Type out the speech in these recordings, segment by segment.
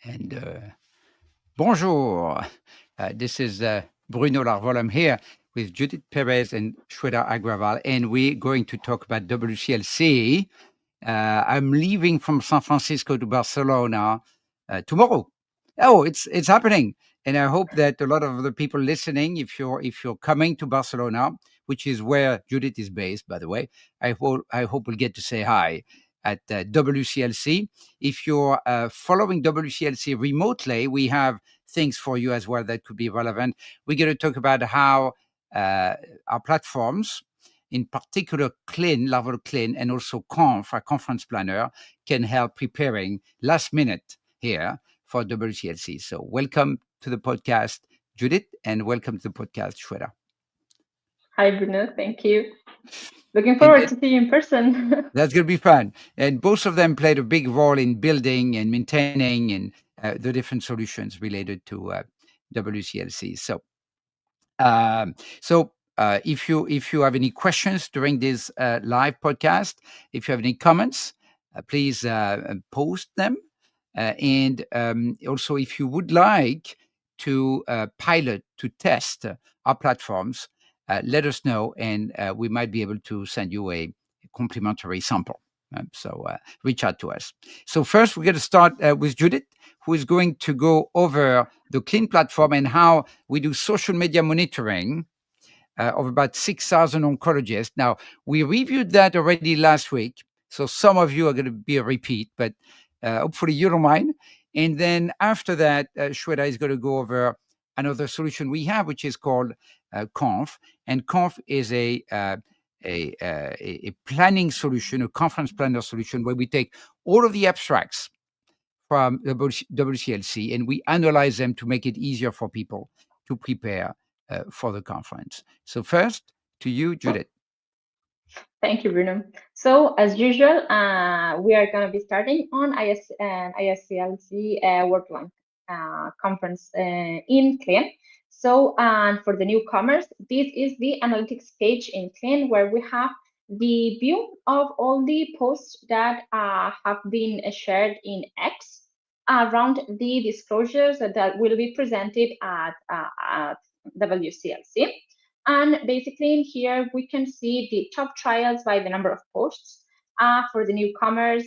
And bonjour. This is Bruno Larvol. I'm here with Judith Pérez and Shweta Agrawal, and we're going to talk about WCLC. I'm leaving from San Francisco to Barcelona tomorrow. Oh, it's happening, and I hope that a lot of the people listening, if you're coming to Barcelona, which is where Judith is based, by the way, I hope we'll get to say hi at WCLC. If you're following WCLC remotely, we have things for you as well that could be relevant. We're going to talk about how our platforms, in particular CLIN, Larvol CLIN, and also Conf, our conference planner, can help preparing last minute here for WCLC. So welcome to the podcast, Judith, and welcome to the podcast, Shweta. Hi, Bruno. Thank you. Looking forward to see you in person. That's going to be fun. And both of them played a big role in building and maintaining and the different solutions related to WCLC. If you have any questions during this live podcast, if you have any comments, please post them. And also, if you would like to pilot, to test our platforms, let us know, and we might be able to send you a complimentary sample. Reach out to us. So first, we're going to start with Judith, who is going to go over the CLIN platform and how we do social media monitoring of about 6,000 oncologists. Now, we reviewed that already last week, so some of you are going to be a repeat, but hopefully you don't mind. And then after that, Shweta is going to go over another solution we have, which is called Conf. And Conf is a planning solution, a conference planner solution, where we take all of the abstracts from the WCLC and we analyze them to make it easier for people to prepare for the conference. So first, to you, Judith. Thank you, Bruno. So as usual, we are going to be starting on ISCLC World Lung Conference in CLIN. So for the newcomers, this is the analytics page in CLIN where we have the view of all the posts that have been shared in X around the disclosures that will be presented at WCLC. And basically in here, we can see the top trials by the number of posts. For the newcomers,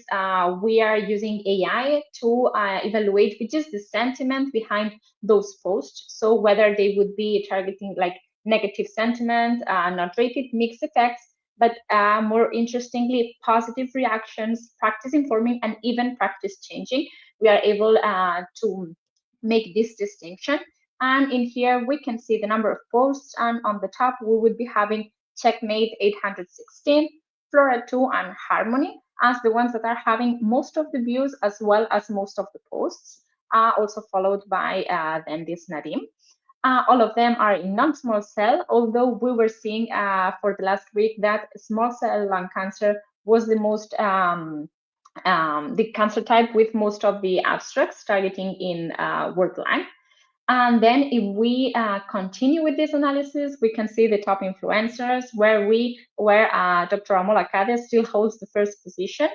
we are using AI to evaluate which is the sentiment behind those posts. So whether they would be targeting like negative sentiment, not rated, mixed effects, but more interestingly, positive reactions, practice informing, and even practice changing. We are able to make this distinction. And in here, we can see the number of posts. And on the top, we would be having Checkmate 816, Flora 2, and Harmony as the ones that are having most of the views as well as most of the posts, also followed by then this Nadim. All of them are in non-small cell, although we were seeing for the last week that small cell lung cancer was the most the cancer type with most of the abstracts targeting in World Lung. And then if we continue with this analysis, we can see the top influencers where Dr. Amol Akade still holds the first position,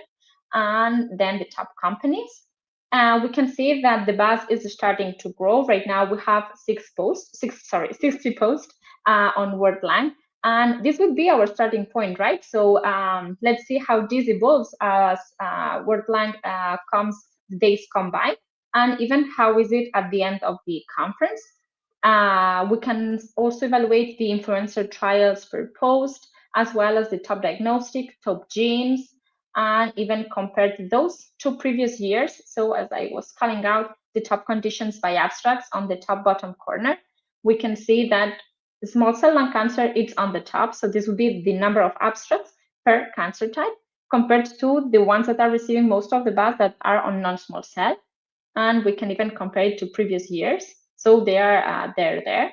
and then the top companies. We can see that the buzz is starting to grow. Right now we have 60 posts on World Lung. And this would be our starting point, right? So let's see how this evolves as World Lung days come by. And even how is it at the end of the conference. We can also evaluate the influencer trials per post, as well as the top diagnostic, top genes, and even compare those to previous years. So as I was calling out the top conditions by abstracts on the top bottom corner, we can see that small cell lung cancer is on the top. So this would be the number of abstracts per cancer type compared to the ones that are receiving most of the buzz that are on non-small cell. And we can even compare it to previous years. So they are there.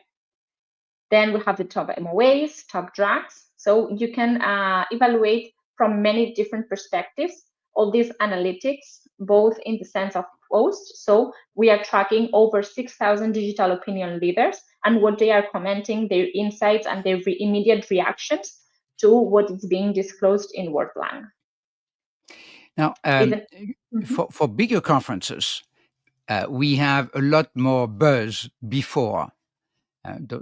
Then we have the top MOAs, top drugs. So you can evaluate from many different perspectives all these analytics, both in the sense of posts. So we are tracking over 6,000 digital opinion leaders and what they are commenting, their insights and their immediate reactions to what is being disclosed in World Lung. Now, for bigger conferences, we have a lot more buzz before.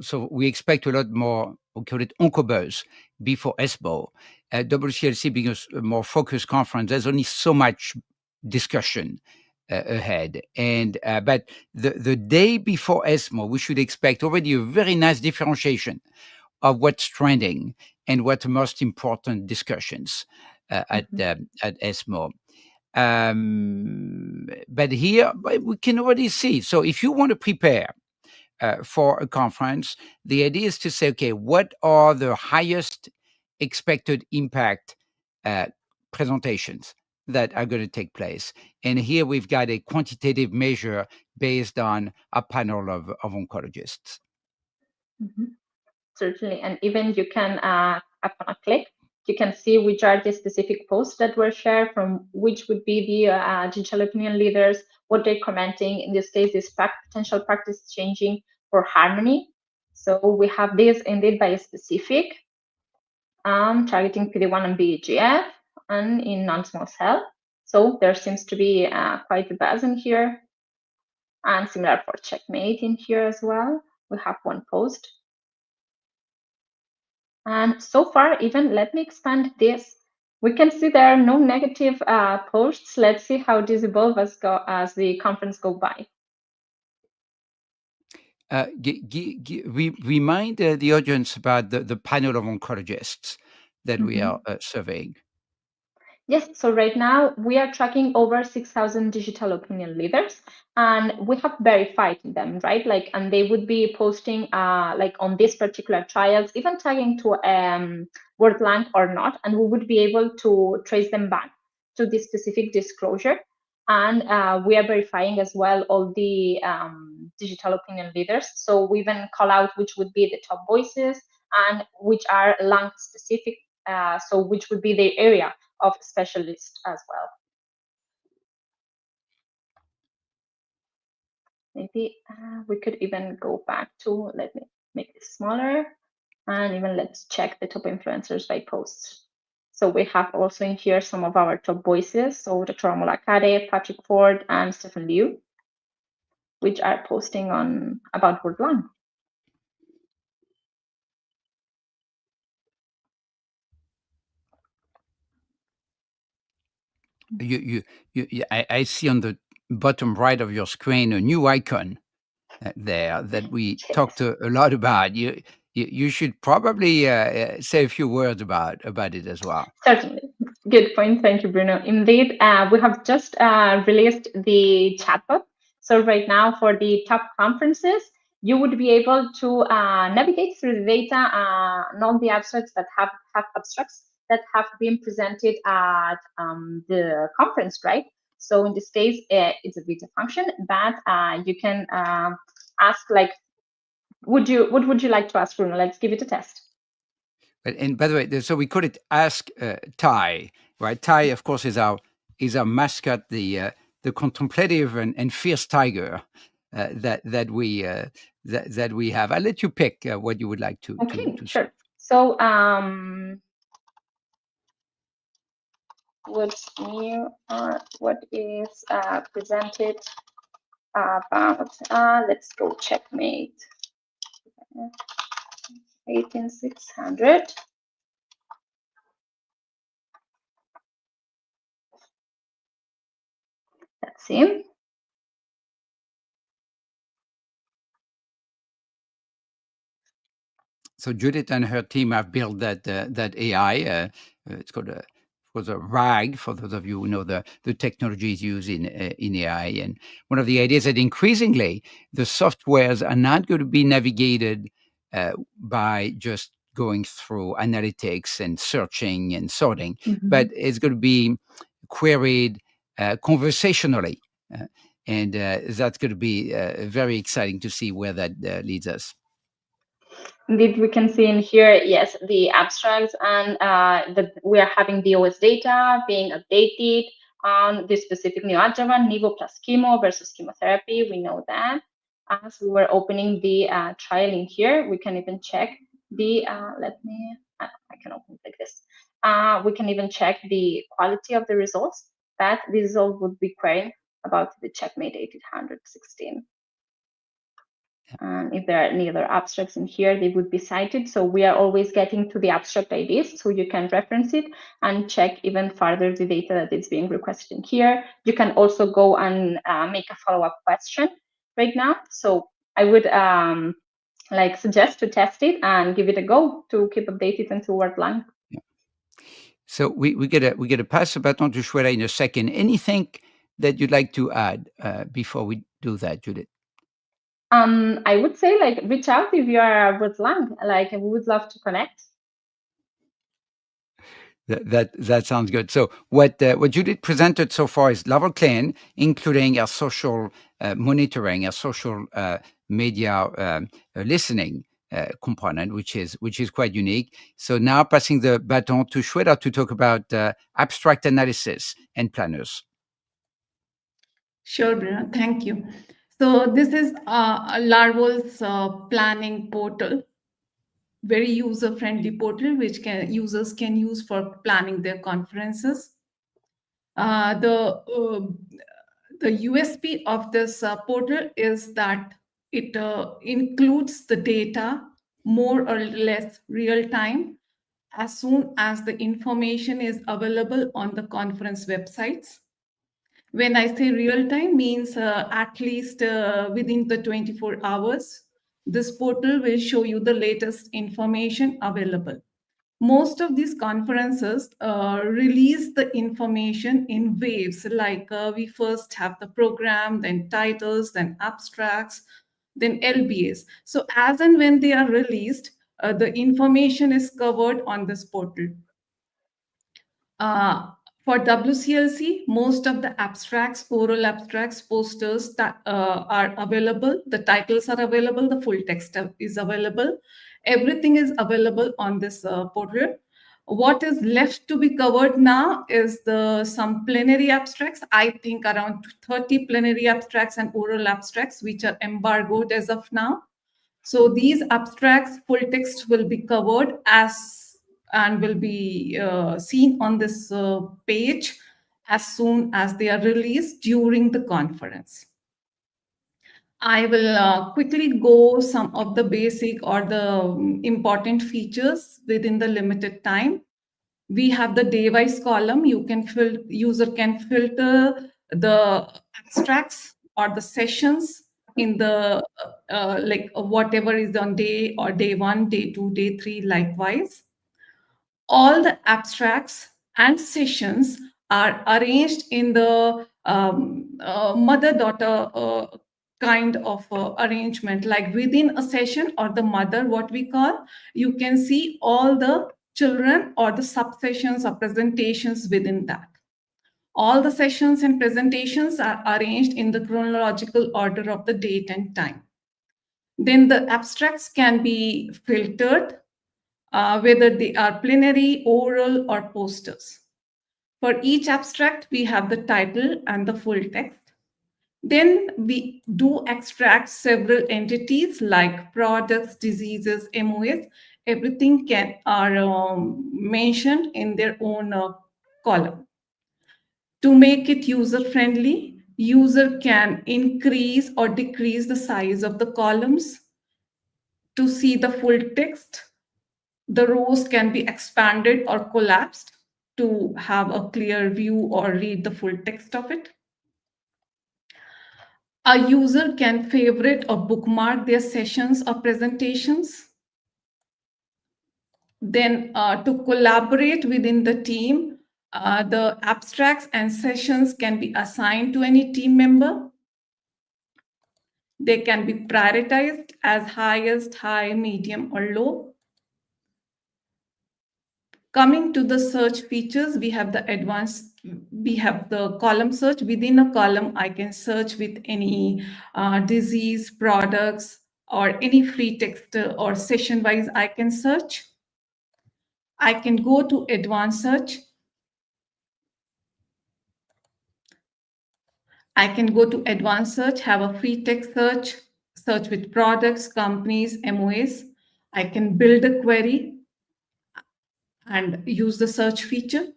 So we expect a lot more, we call it oncobuzz, before ESMO. WCLC being a more focused conference, there's only so much discussion ahead. And but the day before ESMO, we should expect already a very nice differentiation of what's trending and what the most important discussions at ESMO. But here we can already see. So if you want to prepare for a conference, the idea is to say, okay, what are the highest expected impact presentations that are going to take place? And here we've got a quantitative measure based on a panel of oncologists. Certainly, and even you can, upon a click, you can see which are the specific posts that were shared from which would be the digital opinion leaders, what they're commenting. In this case, this potential practice changing for harmony. So we have this indeed by specific, targeting PD-1 and VEGF, and in non-small cell. So there seems to be quite a buzz in here, and similar for checkmate in here as well. We have one post. And so far, even let me expand this. We can see there are no negative posts. Let's see how this evolves as the conference go by. Remind the audience about the panel of oncologists that we are surveying. Yes, so right now we are tracking over 6,000 digital opinion leaders, and we have verified them, right? Like, and they would be posting like on these particular trials, even tagging to word lang or not, and we would be able to trace them back to this specific disclosure. And we are verifying as well all the digital opinion leaders. So we even call out which would be the top voices and which are lung specific. So which would be the area of specialists as well. Maybe we could even go back to, let me make this smaller, and even let's check the top influencers by posts. So we have also in here some of our top voices. So Dr. Molakade, Patrick Ford, and Stephen Liu, which are posting on about word lung. I see on the bottom right of your screen a new icon there that we talked a lot about. You should probably say a few words about it as well. Certainly. Good point. Thank you, Bruno. Indeed, we have just released the chatbot. So right now for the top conferences, you would be able to navigate through the data and all the abstracts that have abstracts that have been presented at the conference, right? So in this case, it's a beta function, but you can ask like, what would you like to ask, Bruno? Let's give it a test. And by the way, so we call it Ask Ty, right? Ty, of course, is our mascot, the contemplative and fierce tiger that we have. I'll let you pick what you would like to. Okay, to sure. So what's new or what is presented about, let's go checkmate 18600. Let's see. So Judith and her team have built that AI. It's called a RAG, for those of you who know the technologies used in AI. And one of the ideas that increasingly the softwares are not going to be navigated by just going through analytics and searching and sorting, but it's going to be queried conversationally. And that's going to be very exciting to see where that leads us. Indeed, we can see in here, yes, the abstracts and that we are having the OS data being updated on the specific neoadjuvant, nivo plus chemo versus chemotherapy. We know that. As we were opening the trial in here, we can even check the, I can open it like this. We can even check the quality of the results that the result would be querying about the Checkmate 1816. And if there are any other abstracts in here, they would be cited. So we are always getting to the abstract IDs, so you can reference it and check even further the data that is being requested in here. You can also go and make a follow-up question right now. So I would suggest to test it and give it a go to keep updated until we're done. Yeah. So we get to pass the baton to Shweta in a second. Anything that you'd like to add before we do that, Judith? I would say reach out if you are with Lang. We would love to connect. That sounds good. So what Judith presented so far is Larvol CLIN, including our social monitoring, our social media listening component, which is quite unique. So now passing the baton to Shweta to talk about abstract analysis and planners. Sure, Bruno. Thank you. So this is Larvol's planning portal, very user-friendly portal, which users can use for planning their conferences. The USP of this portal is that it includes the data more or less real time as soon as the information is available on the conference websites. When I say real time, means at least within the 24 hours, this portal will show you the latest information available. Most of these conferences release the information in waves, we first have the program, then titles, then abstracts, then LBAs. So as and when they are released, the information is covered on this portal. For WCLC, most of the abstracts, oral abstracts, posters that are available, the titles are available, the full text is available. Everything is available on this portal. What is left to be covered now is some plenary abstracts. I think around 30 plenary abstracts and oral abstracts, which are embargoed as of now. So these abstracts, full text will be covered and will be seen on this page as soon as they are released during the conference. I will quickly go some of the basic or the important features within the limited time. We have the day-wise column. User can filter the abstracts or the sessions in the whatever is on day 1, day 2, day 3, likewise. All the abstracts and sessions are arranged in the mother-daughter kind of arrangement, like within a session or the mother, what we call, you can see all the children or the subsessions or presentations within that. All the sessions and presentations are arranged in the chronological order of the date and time. Then the abstracts can be filtered, whether they are plenary, oral, or posters. For each abstract, we have the title and the full text. Then we do extract several entities like products, diseases, MOS. Everything are mentioned in their own column. To make it user-friendly, user can increase or decrease the size of the columns. To see the full text, the rows can be expanded or collapsed to have a clear view or read the full text of it. A user can favorite or bookmark their sessions or presentations. Then to collaborate within the team, the abstracts and sessions can be assigned to any team member. They can be prioritized as highest, high, medium, or low. Coming to the search features, we have the column search. Within a column, I can search with any disease, products, or any free text or session-wise I can search. I can go to advanced search. I can go to advanced search, have a free text search, search with products, companies, MOS. I can build a query and use the search feature.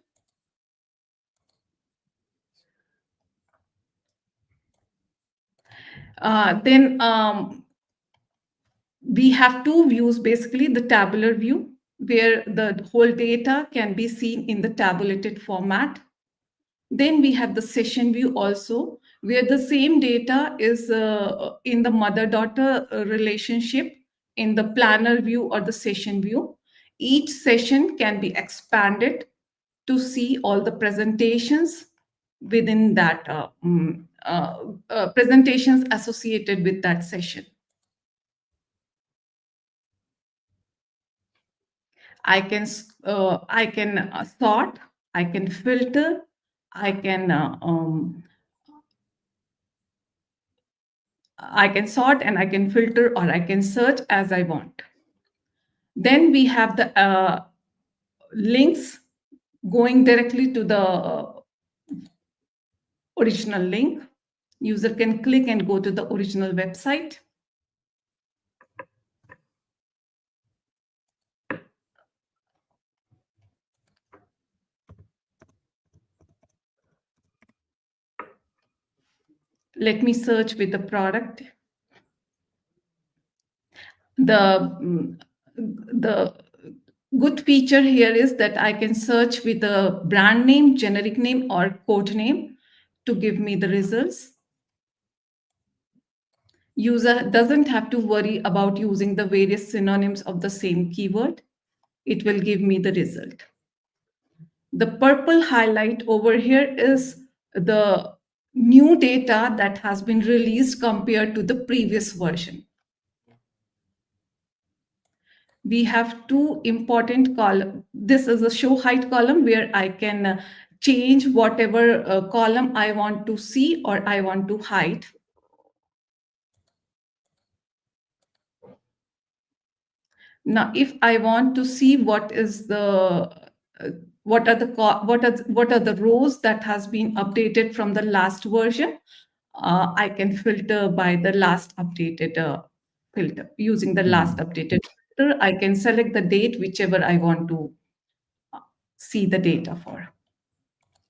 Then we have two views, basically the tabular view, where the whole data can be seen in the tabulated format. Then we have the session view also, where the same data is in the mother-daughter relationship in the planner view or the session view. Each session can be expanded to see all the presentations within that presentations associated with that session. I can sort, I can filter, I can sort, and I can filter, or I can search as I want. Then we have the links going directly to the original link. User can click and go to the original website. Let me search with the product. The good feature here is that I can search with a brand name, generic name, or code name to give me the results. User doesn't have to worry about using the various synonyms of the same keyword. It will give me the result. The purple highlight over here is the new data that has been released compared to the previous version. We have two important columns. This is a show height column where I can change whatever column I want to see or I want to hide. Now, if I want to see what is the what are the rows that has been updated from the last version, I can filter by the last updated filter. Using the last updated filter, I can select the date, whichever I want to see the data for.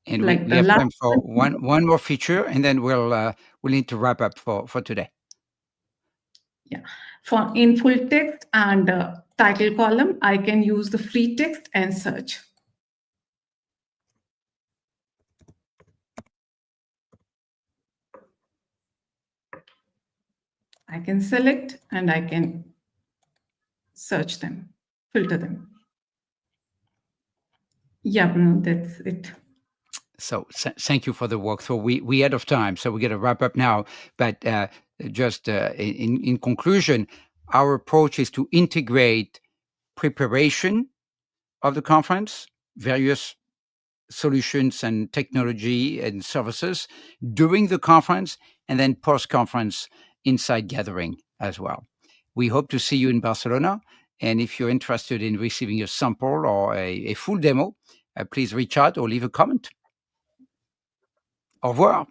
And Like we the have last time for one more feature, and then we'll need to wrap up for today. Yeah, in full text and title column, I can use the free text and search. I can select and I can search them, filter them. Yeah, Bruno, that's it. So thank you for the walkthrough. We out of time, so we're going to wrap up now. But just in conclusion, our approach is to integrate preparation of the conference, various solutions and technology and services during the conference, and then post-conference insight gathering as well. We hope to see you in Barcelona. And if you're interested in receiving a sample or a full demo, please reach out or leave a comment. Au revoir.